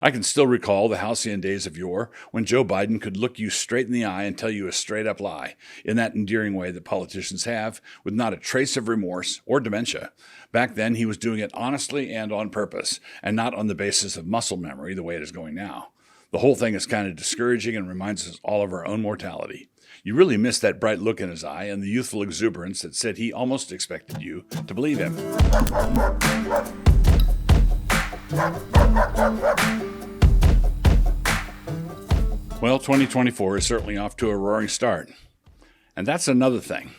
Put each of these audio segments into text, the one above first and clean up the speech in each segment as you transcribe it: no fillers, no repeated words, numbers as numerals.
I can still recall the halcyon days of yore when Joe Biden could look you straight in the eye and tell you a straight up lie, in that endearing way that politicians have, with not a trace of remorse or dementia. Back then, he was doing it honestly and on purpose, and not on the basis of muscle memory the way it is going now. The whole thing is kind of discouraging and reminds us all of our own mortality. You really miss that bright look in his eye and the youthful exuberance that said he almost expected you to believe him. Well, 2024 is certainly off to a roaring start. And that's another thing.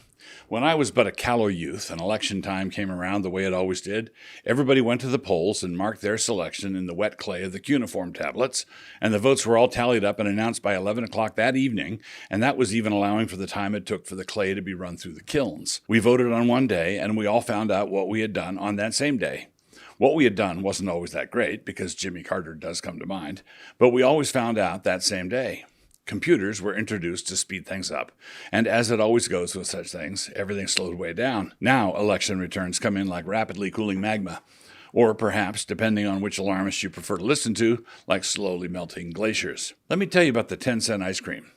When I was but a callow youth and election time came around the way it always did, everybody went to the polls and marked their selection in the wet clay of the cuneiform tablets, and the votes were all tallied up and announced by 11 o'clock that evening, and that was even allowing for the time it took for the clay to be run through the kilns. We voted on one day, and we all found out what we had done on that same day. What we had done wasn't always that great, because Jimmy Carter does come to mind, but we always found out that same day. Computers were introduced to speed things up, and as it always goes with such things, everything slowed way down. Now election returns come in like rapidly cooling magma, or perhaps, depending on which alarmist you prefer to listen to, like slowly melting glaciers. Let me tell you about the 10-cent ice cream.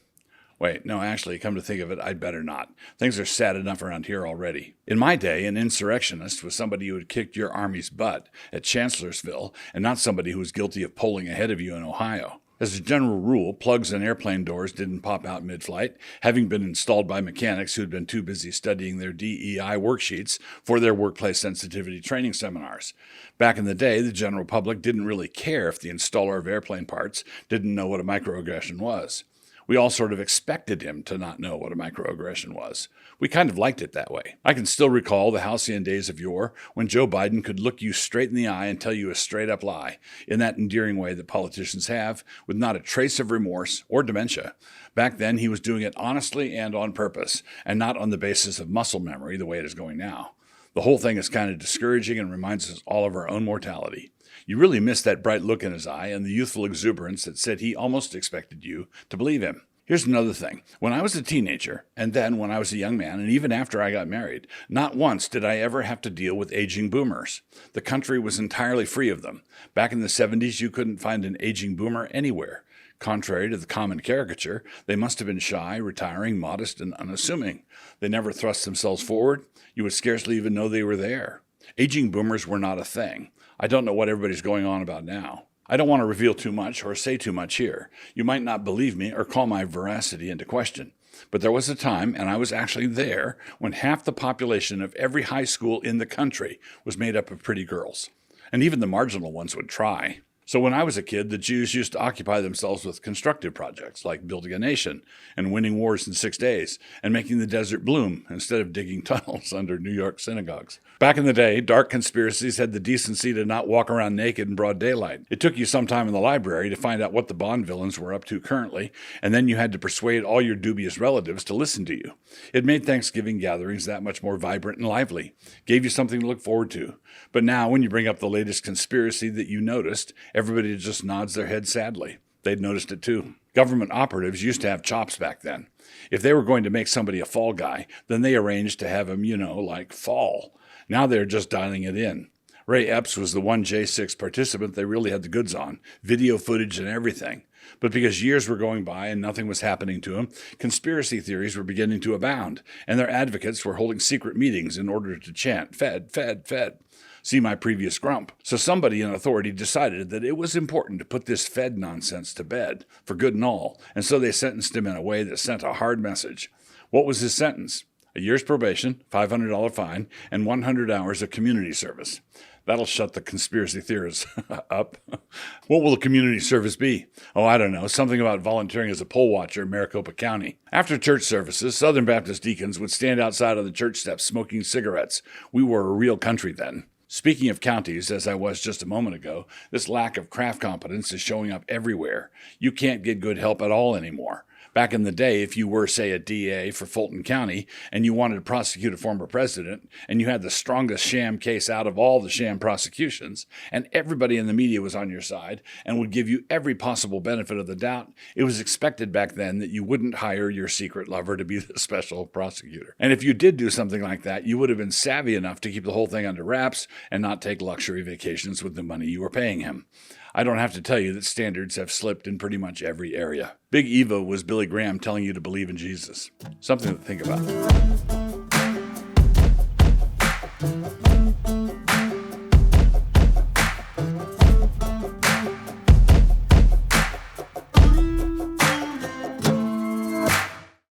Wait, no, actually, come to think of it, I'd better not. Things are sad enough around here already. In my day, an insurrectionist was somebody who had kicked your army's butt at Chancellorsville, and not somebody who was guilty of polling ahead of you in Ohio. As a general rule, plugs in airplane doors didn't pop out mid-flight, having been installed by mechanics who'd been too busy studying their DEI worksheets for their workplace sensitivity training seminars. Back in the day, the general public didn't really care if the installer of airplane parts didn't know what a microaggression was. We all sort of expected him to not know what a microaggression was. We kind of liked it that way. I can still recall the halcyon days of yore when Joe Biden could look you straight in the eye and tell you a straight up lie, in that endearing way that politicians have, with not a trace of remorse or dementia. Back then, he was doing it honestly and on purpose, and not on the basis of muscle memory the way it is going now. The whole thing is kind of discouraging and reminds us all of our own mortality. You really miss that bright look in his eye and the youthful exuberance that said he almost expected you to believe him. Here's another thing. When I was a teenager, and then when I was a young man, and even after I got married, not once did I ever have to deal with aging boomers. The country was entirely free of them. Back in the 70s, you couldn't find an aging boomer anywhere. Contrary to the common caricature, they must have been shy, retiring, modest, and unassuming. They never thrust themselves forward. You would scarcely even know they were there. Aging boomers were not a thing. I don't know what everybody's going on about now. I don't want to reveal too much or say too much here. You might not believe me or call my veracity into question. But there was a time, and I was actually there, when half the population of every high school in the country was made up of pretty girls. And even the marginal ones would try. So when I was a kid, the Jews used to occupy themselves with constructive projects like building a nation and winning wars in 6 days and making the desert bloom instead of digging tunnels under New York synagogues. Back in the day, dark conspiracies had the decency to not walk around naked in broad daylight. It took you some time in the library to find out what the Bond villains were up to currently, and then you had to persuade all your dubious relatives to listen to you. It made Thanksgiving gatherings that much more vibrant and lively, gave you something to look forward to. But now, when you bring up the latest conspiracy that you noticed, everybody just nods their head sadly. They'd noticed it too. Government operatives used to have chops back then. If they were going to make somebody a fall guy, then they arranged to have him, like fall. Now they're just dialing it in. Ray Epps was the one J6 participant they really had the goods on, video footage and everything. But because years were going by and nothing was happening to him, conspiracy theories were beginning to abound, and their advocates were holding secret meetings in order to chant, "Fed, Fed, Fed." See my previous grump. So somebody in authority decided that it was important to put this Fed nonsense to bed, for good and all, and so they sentenced him in a way that sent a hard message. What was his sentence? A year's probation, $500 fine, and 100 hours of community service. That'll shut the conspiracy theorists up. What will the community service be? Oh, I don't know. Something about volunteering as a poll watcher in Maricopa County. After church services, Southern Baptist deacons would stand outside on the church steps smoking cigarettes. We were a real country then. Speaking of counties, as I was just a moment ago, this lack of craft competence is showing up everywhere. You can't get good help at all anymore. Back in the day, if you were, say, a DA for Fulton County and you wanted to prosecute a former president and you had the strongest sham case out of all the sham prosecutions and everybody in the media was on your side and would give you every possible benefit of the doubt, it was expected back then that you wouldn't hire your secret lover to be the special prosecutor. And if you did do something like that, you would have been savvy enough to keep the whole thing under wraps and not take luxury vacations with the money you were paying him. I don't have to tell you that standards have slipped in pretty much every area. Big Eva was Billy Graham telling you to believe in Jesus. Something to think about.